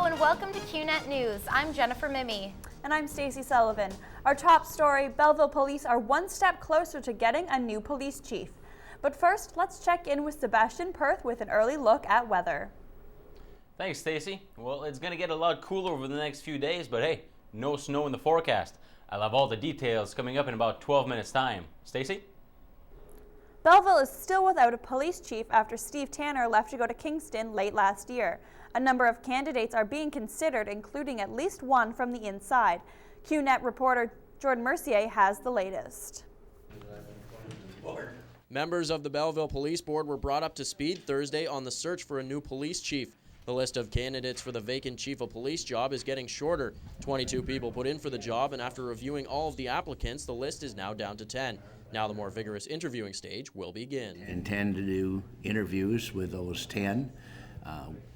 Hello and welcome to QNet News. I'm Jennifer Mimi. And I'm Stacey Sullivan. Our top story, Belleville police are one step closer to getting a new police chief. But first, let's check in with Sebastian Perth with an early look at weather. Thanks, Stacey. Well, it's going to get a lot cooler over the next few days, but hey, no snow in the forecast. I'll have all the details coming up in about 12 minutes time. Stacey? Belleville is still without a police chief after Steve Tanner left to go to Kingston late last year. A number of candidates are being considered, including at least one from the inside. QNet reporter Jordan Mercier has the latest. Members of the Belleville Police Board were brought up to speed Thursday on the search for a new police chief. The list of candidates for the vacant chief of police job is getting shorter. 22 people put in for the job, and after reviewing all of the applicants, the list is now down to 10. Now the more vigorous interviewing stage will begin. Intend to do interviews with those 10.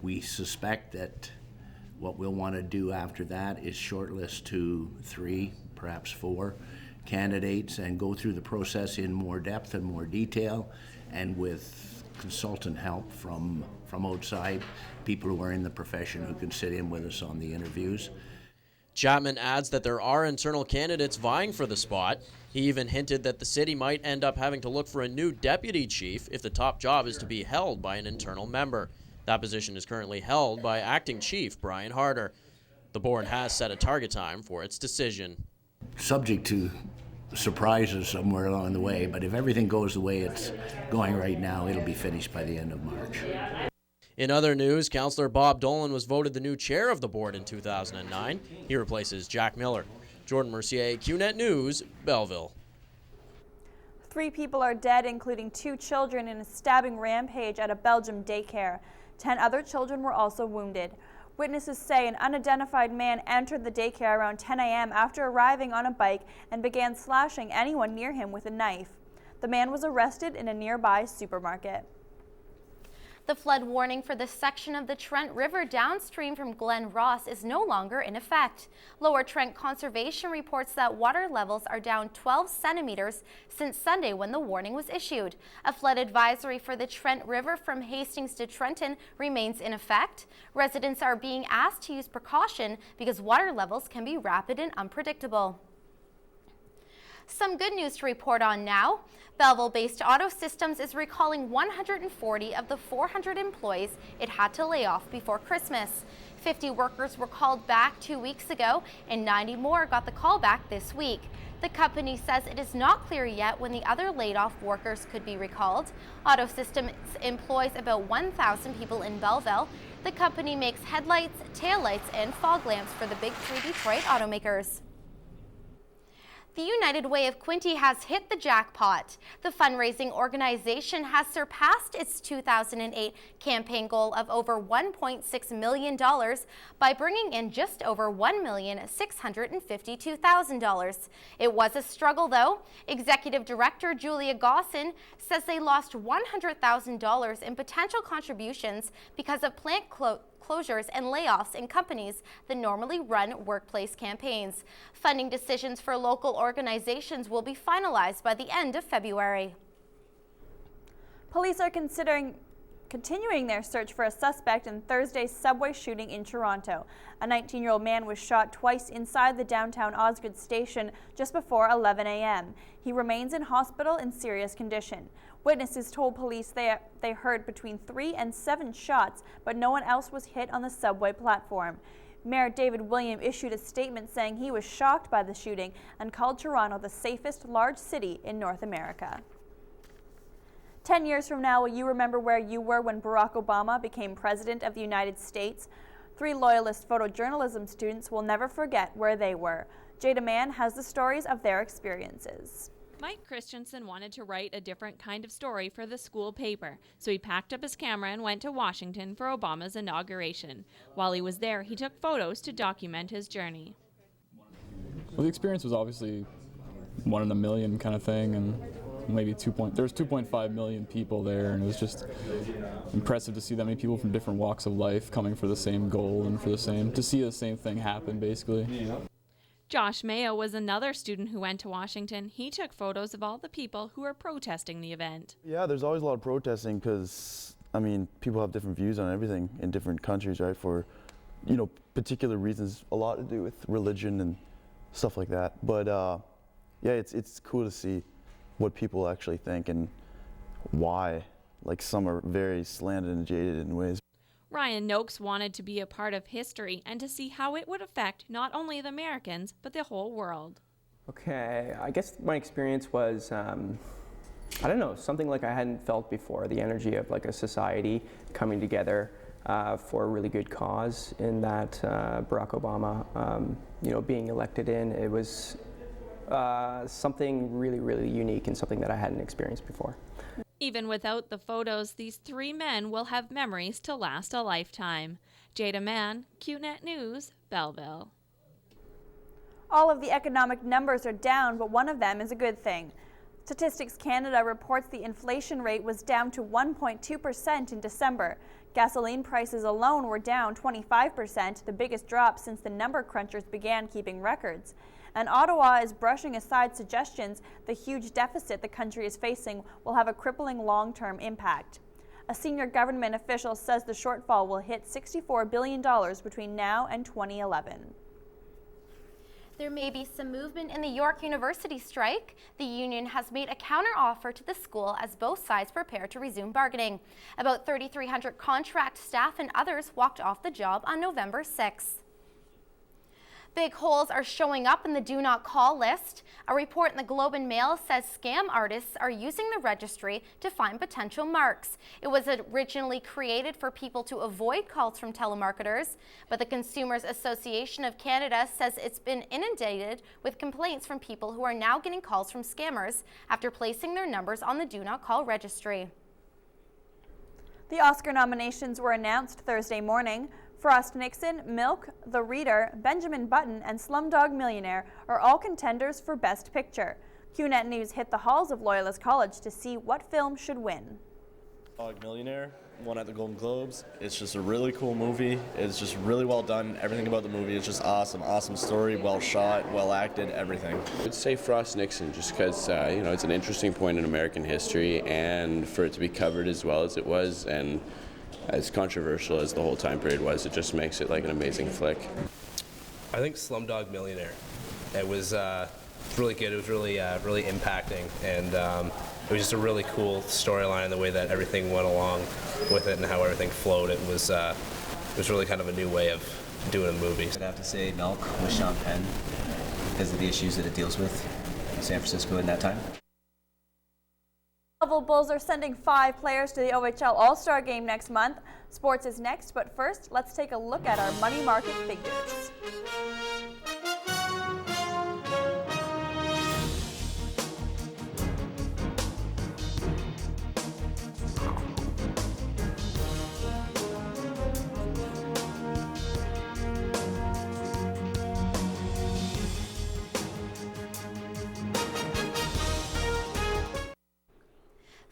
We suspect that what we'll want to do after that is shortlist 2, 3, perhaps 4 candidates and go through the process in more depth and more detail, and with consultant help from outside, people who are in the profession who can sit in with us on the interviews. Chapman adds that there are internal candidates vying for the spot. He even hinted that the city might end up having to look for a new deputy chief if the top job is to be held by an internal member. That position is currently held by acting chief Brian Harder. The board has set a target time for its decision. Subject to surprises somewhere along the way, but if everything goes the way it's going right now, it'll be finished by the end of March. In other news, Councillor Bob Dolan was voted the new chair of the board in 2009. He replaces Jack Miller. Jordan Mercier, QNet News, Belleville. 3 people are dead, including 2 children, in a stabbing rampage at a Belgium daycare. 10 other children were also wounded. Witnesses say an unidentified man entered the daycare around 10 a.m. after arriving on a bike and began slashing anyone near him with a knife. The man was arrested in a nearby supermarket. The flood warning for the section of the Trent River downstream from Glen Ross is no longer in effect. Lower Trent Conservation reports that water levels are down 12 centimeters since Sunday when the warning was issued. A flood advisory for the Trent River from Hastings to Trenton remains in effect. Residents are being asked to use precaution because water levels can be rapid and unpredictable. Some good news to report on now. Belleville-based Auto Systems is recalling 140 of the 400 employees it had to lay off before Christmas. 50 workers were called back 2 weeks ago, and 90 more got the call back this week. The company says it is not clear yet when the other laid-off workers could be recalled. Auto Systems employs about 1,000 people in Belleville. The company makes headlights, taillights, and fog lamps for the big 3 Detroit automakers. The United Way of Quinte has hit the jackpot. The fundraising organization has surpassed its 2008 campaign goal of over $1.6 million by bringing in just over $1,652,000. It was a struggle, though. Executive Director Julia Gossin says they lost $100,000 in potential contributions because of plant closures and layoffs in companies that normally run workplace campaigns. Funding decisions for local organizations will be finalized by the end of February. Police are continuing their search for a suspect in Thursday's subway shooting in Toronto. A 19-year-old man was shot twice inside the downtown Osgood station just before 11 a.m. He remains in hospital in serious condition. Witnesses told police they heard between 3 and 7 shots, but no one else was hit on the subway platform. Mayor David William issued a statement saying he was shocked by the shooting and called Toronto the safest large city in North America. 10 years from now, will you remember where you were when Barack Obama became president of the United States? 3 Loyalist photojournalism students will never forget where they were. Jada Mann has the stories of their experiences. Mike Christensen wanted to write a different kind of story for the school paper, so he packed up his camera and went to Washington for Obama's inauguration. While he was there, he took photos to document his journey. Well, the experience was obviously 1 in a million kind of thing, and maybe there's 2.5 million people there, and it was just impressive to see that many people from different walks of life coming for the same goal and to see the same thing happen, basically. Josh Mayo was another student who went to Washington. He took photos of all the people who were protesting the event. Yeah, there's always a lot of protesting because, I mean, people have different views on everything in different countries, right? For particular reasons, a lot to do with religion and stuff like that. But yeah, it's cool to see what people actually think and why. Like, some are very slanted and jaded in ways. Ryan Noakes wanted to be a part of history and to see how it would affect not only the Americans, but the whole world. Okay, I guess my experience was, I don't know, something like I hadn't felt before, the energy of like a society coming together for a really good cause in that Barack Obama, being elected in. It was something really, really unique and something that I hadn't experienced before. Even without the photos, these three men will have memories to last a lifetime. Jada Mann, QNet News, Belleville. All of the economic numbers are down, but one of them is a good thing. Statistics Canada reports the inflation rate was down to 1.2% in December. Gasoline prices alone were down 25%, the biggest drop since the number crunchers began keeping records. And Ottawa is brushing aside suggestions the huge deficit the country is facing will have a crippling long-term impact. A senior government official says the shortfall will hit $64 billion between now and 2011. There may be some movement in the York University strike. The union has made a counteroffer to the school as both sides prepare to resume bargaining. About 3,300 contract staff and others walked off the job on November 6th. Big holes are showing up in the Do Not Call list. A report in the Globe and Mail says scam artists are using the registry to find potential marks. It was originally created for people to avoid calls from telemarketers, but the Consumers Association of Canada says it's been inundated with complaints from people who are now getting calls from scammers after placing their numbers on the Do Not Call registry. The Oscar nominations were announced Thursday morning. Frost Nixon, Milk, The Reader, Benjamin Button, and Slumdog Millionaire are all contenders for Best Picture. QNet News hit the halls of Loyalist College to see what film should win. Slumdog Millionaire won at the Golden Globes. It's just a really cool movie. It's just really well done. Everything about the movie is just awesome. Awesome story, well shot, well acted, everything. I would say Frost Nixon, just because it's an interesting point in American history, and for it to be covered as well as it was, and as controversial as the whole time period was, it just makes it like an amazing flick. I think Slumdog Millionaire. It was really good. It was really impacting, and it was just a really cool storyline in the way that everything went along with it and how everything flowed. It was really kind of a new way of doing a movie. I'd have to say Milk with Sean Penn because of the issues that it deals with in San Francisco in that time. Belleville Bulls are sending 5 players to the OHL All-Star Game next month. Sports is next, but first, let's take a look at our money market figures.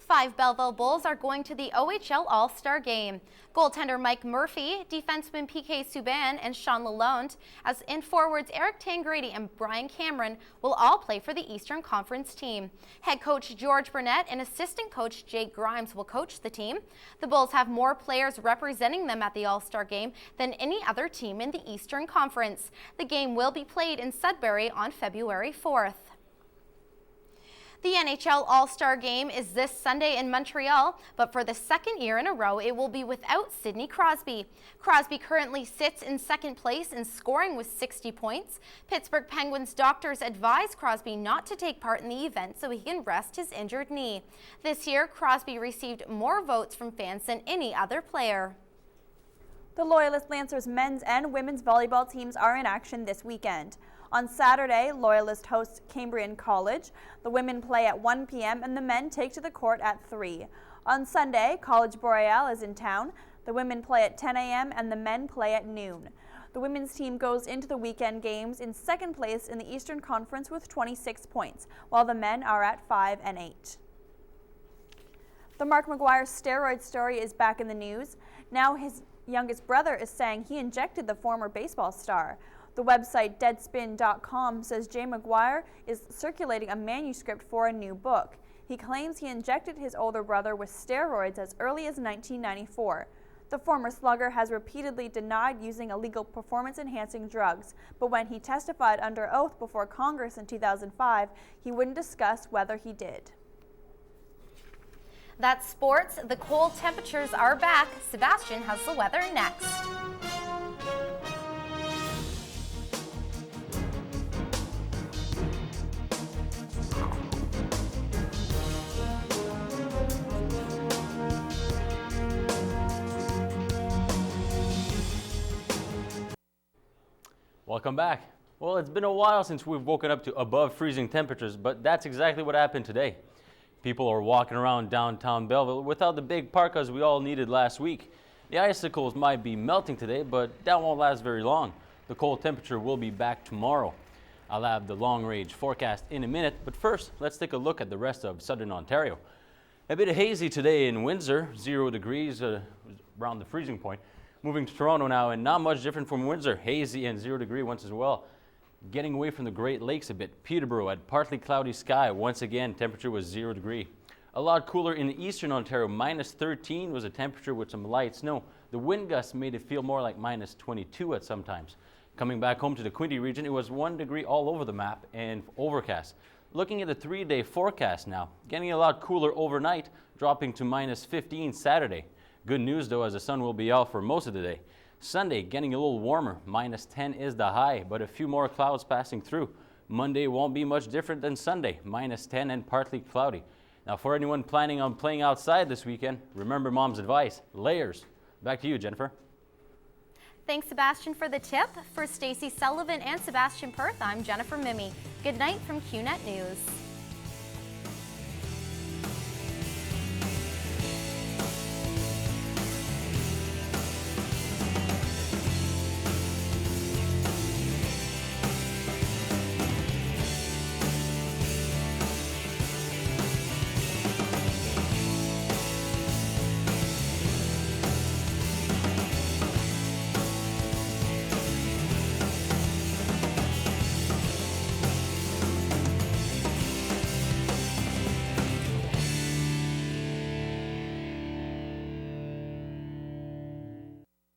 Five Belleville Bulls are going to the OHL All-Star Game. Goaltender Mike Murphy, defenseman PK Subban, and Sean Lalonde, as in forwards Eric Tangradi and Brian Cameron will all play for the Eastern Conference team. Head coach George Burnett and assistant coach Jake Grimes will coach the team. The Bulls have more players representing them at the All-Star Game than any other team in the Eastern Conference. The game will be played in Sudbury on February 4th. The NHL All-Star Game is this Sunday in Montreal, but for the second year in a row, it will be without Sidney Crosby. Crosby currently sits in second place in scoring with 60 points. Pittsburgh Penguins doctors advise Crosby not to take part in the event so he can rest his injured knee. This year, Crosby received more votes from fans than any other player. The Loyalist Lancers men's and women's volleyball teams are in action this weekend. On Saturday, Loyalist hosts Cambrian College. The women play at 1 p.m. and the men take to the court at 3. On Sunday, College Boreal is in town. The women play at 10 a.m. and the men play at noon. The women's team goes into the weekend games in second place in the Eastern Conference with 26 points, while the men are at 5 and 8. The Mark McGuire steroid story is back in the news. Now his youngest brother is saying he injected the former baseball star. The website Deadspin.com says Jay McGuire is circulating a manuscript for a new book. He claims he injected his older brother with steroids as early as 1994. The former slugger has repeatedly denied using illegal performance-enhancing drugs, but when he testified under oath before Congress in 2005, he wouldn't discuss whether he did. That's sports. The cold temperatures are back. Sebastian has the weather next. Welcome back. Well, it's been a while since we've woken up to above freezing temperatures, but that's exactly what happened today. People are walking around downtown Belleville without the big parkas we all needed last week. The icicles might be melting today, but that won't last very long. The cold temperature will be back tomorrow. I'll have the long-range forecast in a minute, but first, let's take a look at the rest of southern Ontario. A bit hazy today in Windsor, 0 degrees around the freezing point. Moving to Toronto now, and not much different from Windsor, hazy and 0 degree once as well. Getting away from the Great Lakes a bit, Peterborough had partly cloudy sky. Once again, temperature was 0 degree. A lot cooler in eastern Ontario, minus 13 was a temperature with some light snow. The wind gusts made it feel more like minus 22 at some times. Coming back home to the Quinte region, it was 1 degree all over the map and overcast. Looking at the 3-day forecast now, getting a lot cooler overnight, dropping to minus 15 Saturday. Good news though, as the sun will be out for most of the day. Sunday getting a little warmer, minus 10 is the high, but a few more clouds passing through. Monday won't be much different than Sunday, minus 10 and partly cloudy. Now for anyone planning on playing outside this weekend, remember Mom's advice, layers. Back to you, Jennifer. Thanks, Sebastian, for the tip. For Stacey Sullivan and Sebastian Perth, I'm Jennifer Mimmy. Good night from QNet News.